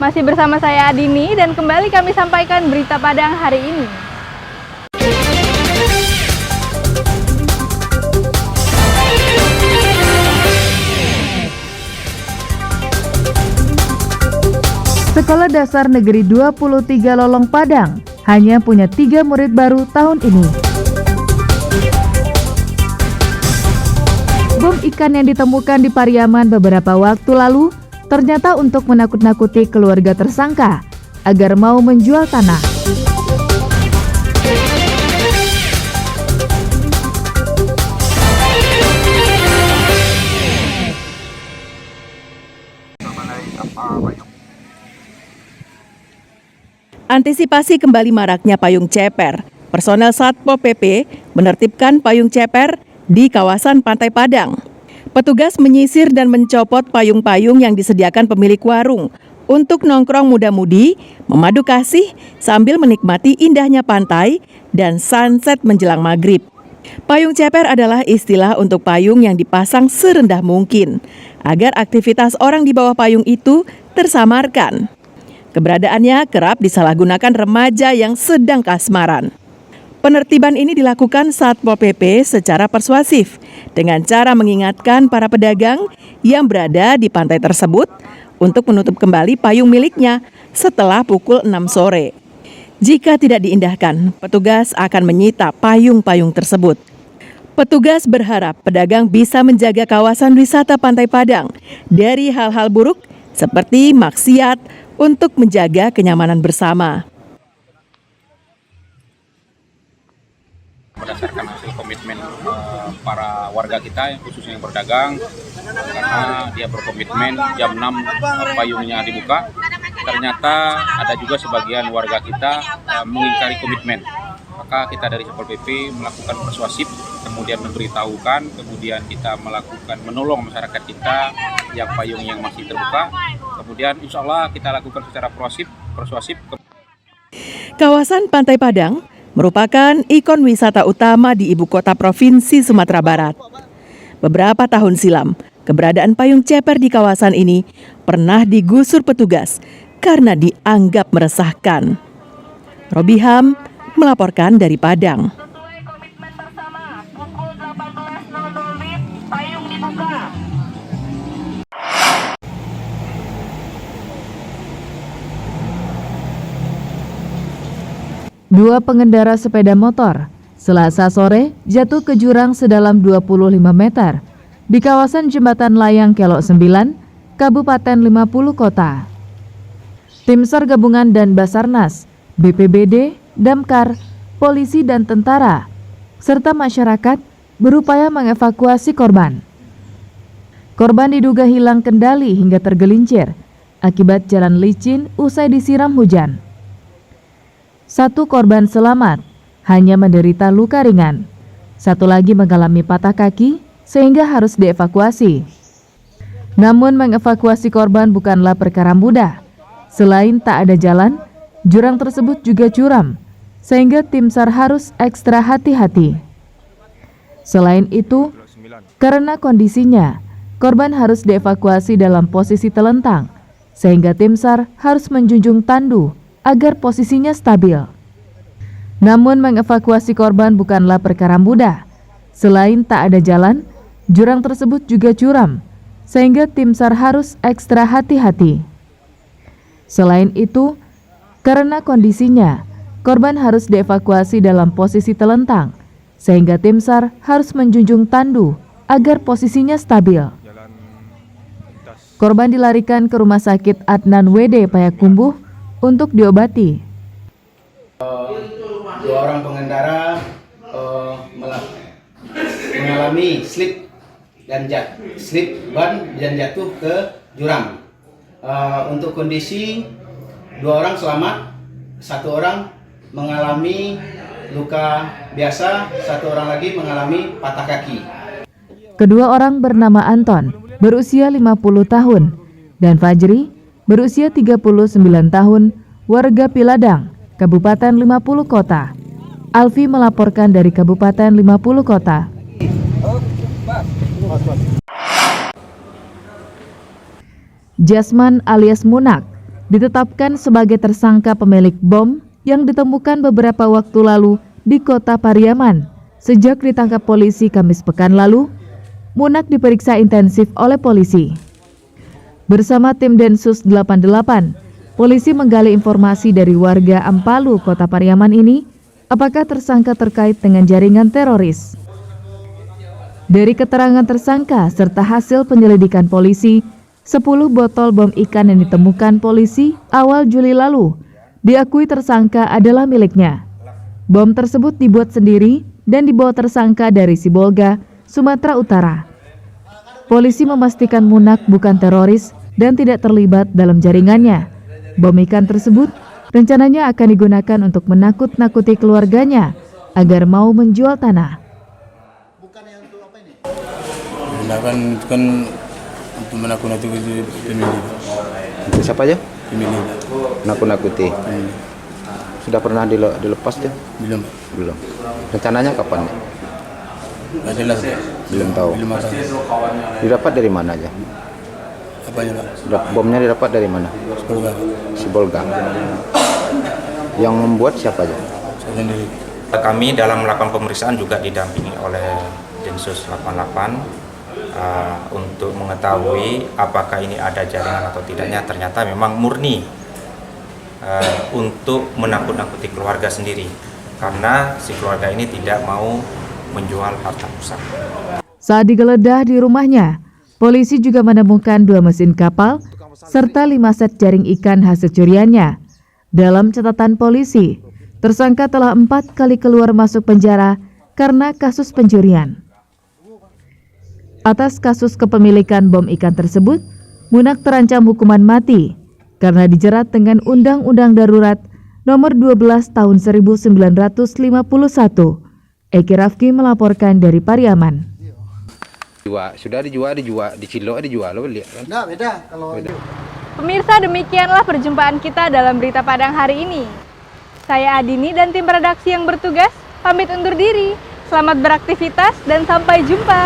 Masih bersama saya Adini dan kembali kami sampaikan berita Padang hari ini. Sekolah Dasar Negeri 23 Lolong Padang hanya punya 3 murid baru tahun ini. Bom ikan yang ditemukan di Pariaman beberapa waktu lalu ternyata untuk menakut-nakuti keluarga tersangka agar mau menjual tanah. Antisipasi kembali maraknya payung ceper, personel Satpol PP menertibkan payung ceper di kawasan Pantai Padang. Petugas menyisir dan mencopot payung-payung yang disediakan pemilik warung untuk nongkrong muda-mudi, memadu kasih sambil menikmati indahnya pantai dan sunset menjelang maghrib. Payung ceper adalah istilah untuk payung yang dipasang serendah mungkin agar aktivitas orang di bawah payung itu tersamarkan. Keberadaannya kerap disalahgunakan remaja yang sedang kasmaran. Penertiban ini dilakukan Satpol PP secara persuasif dengan cara mengingatkan para pedagang yang berada di pantai tersebut untuk menutup kembali payung miliknya setelah pukul 6 sore. Jika tidak diindahkan, petugas akan menyita payung-payung tersebut. Petugas berharap pedagang bisa menjaga kawasan wisata Pantai Padang dari hal-hal buruk seperti maksiat untuk menjaga kenyamanan bersama. Berdasarkan hasil komitmen para warga kita, khususnya yang berdagang, karena dia berkomitmen jam 6 payungnya dibuka, ternyata ada juga sebagian warga kita mengingkari komitmen. Maka kita dari Satpol PP melakukan persuasif, kemudian memberitahukan, kemudian kita melakukan menolong masyarakat kita yang payung yang masih terbuka, kemudian insya Allah kita lakukan secara persuasif. Kawasan Pantai Padang merupakan ikon wisata utama di ibu kota Provinsi Sumatera Barat. Beberapa tahun silam, keberadaan payung ceper di kawasan ini pernah digusur petugas karena dianggap meresahkan. Robiham melaporkan dari Padang. Sesuai komitmen bersama, pukul 18.00 WIB, payung dibuka. Dua pengendara sepeda motor Selasa sore jatuh ke jurang sedalam 25 meter di kawasan Jembatan Layang Kelok 9, Kabupaten 50 Kota. Tim SAR gabungan dan Basarnas, BPBD, Damkar, polisi dan tentara, serta masyarakat berupaya mengevakuasi korban. Korban diduga hilang kendali hingga tergelincir akibat jalan licin usai disiram hujan. Satu korban selamat, hanya menderita luka ringan. Satu lagi mengalami patah kaki sehingga harus dievakuasi. Namun mengevakuasi korban bukanlah perkara mudah. Selain tak ada jalan, jurang tersebut juga curam, sehingga tim SAR harus ekstra hati-hati. Selain itu, karena kondisinya, korban harus dievakuasi dalam posisi telentang, sehingga tim SAR harus menjunjung tandu agar posisinya stabil. Namun mengevakuasi korban bukanlah perkara mudah. Selain tak ada jalan, jurang tersebut juga curam, sehingga tim SAR harus ekstra hati-hati. Selain itu, karena kondisinya, korban harus dievakuasi dalam posisi telentang, sehingga tim SAR harus menjunjung tandu agar posisinya stabil. Korban dilarikan ke Rumah Sakit Adnan WD Payakumbuh untuk diobati. Dua orang pengendara mengalami slip ban dan jatuh ke jurang. Untuk kondisi dua orang selamat, satu orang mengalami luka biasa, satu orang lagi mengalami patah kaki. Kedua orang bernama Anton, berusia 50 tahun, dan Fajri, berusia 39 tahun, warga Piladang, Kabupaten 50 Kota. Alfi melaporkan dari Kabupaten 50 Kota. Jasman alias Munak ditetapkan sebagai tersangka pemilik bom yang ditemukan beberapa waktu lalu di kota Pariaman. Sejak ditangkap polisi Kamis pekan lalu, Munak diperiksa intensif oleh polisi. Bersama tim Densus 88, polisi menggali informasi dari warga Ampalu, kota Pariaman ini, apakah tersangka terkait dengan jaringan teroris. Dari keterangan tersangka serta hasil penyelidikan polisi, 10 botol bom ikan yang ditemukan polisi awal Juli lalu diakui tersangka adalah miliknya. Bom tersebut dibuat sendiri dan dibawa tersangka dari Sibolga, Sumatera Utara. Polisi memastikan Munak bukan teroris dan tidak terlibat dalam jaringannya. Bom ikan tersebut rencananya akan digunakan untuk menakut-nakuti keluarganya agar mau menjual tanah. Gunakan kan untuk menakut-nakuti pemilih. Untuk siapa aja? Pemilih. Nakut-nakuti. Sudah pernah dilepas ya? Belum. Belum. Rencananya kapan ya? Nggak jelas. Belum tahu. Belum ada. Didapat dari mana aja? Apanya Pak? Bomnya didapat dari mana? Sekolah. Sibolga. Yang membuat siapa aja? Saya sendiri. Kami dalam melakukan pemeriksaan juga didampingi oleh Densus 88 untuk mengetahui apakah ini ada jaringan atau tidaknya. Ternyata memang murni untuk menakut-nakuti keluarga sendiri karena si keluarga ini tidak mau menjual harta pusaka. Saat digeledah di rumahnya, polisi juga menemukan 2 mesin kapal serta 5 set jaring ikan hasil curiannya. Dalam catatan polisi, tersangka telah 4 kali keluar masuk penjara karena kasus pencurian. Atas kasus kepemilikan bom ikan tersebut, Munak terancam hukuman mati karena dijerat dengan Undang-Undang Darurat Nomor 12 Tahun 1951. Eki Rafki melaporkan dari Pariaman. Sudah dijual, di Cilok dijual lo lihat kan? Nah, beda kalau beda. Pemirsa, demikianlah perjumpaan kita dalam Berita Padang hari ini. Saya Adini dan tim redaksi yang bertugas pamit undur diri. Selamat beraktivitas dan sampai jumpa.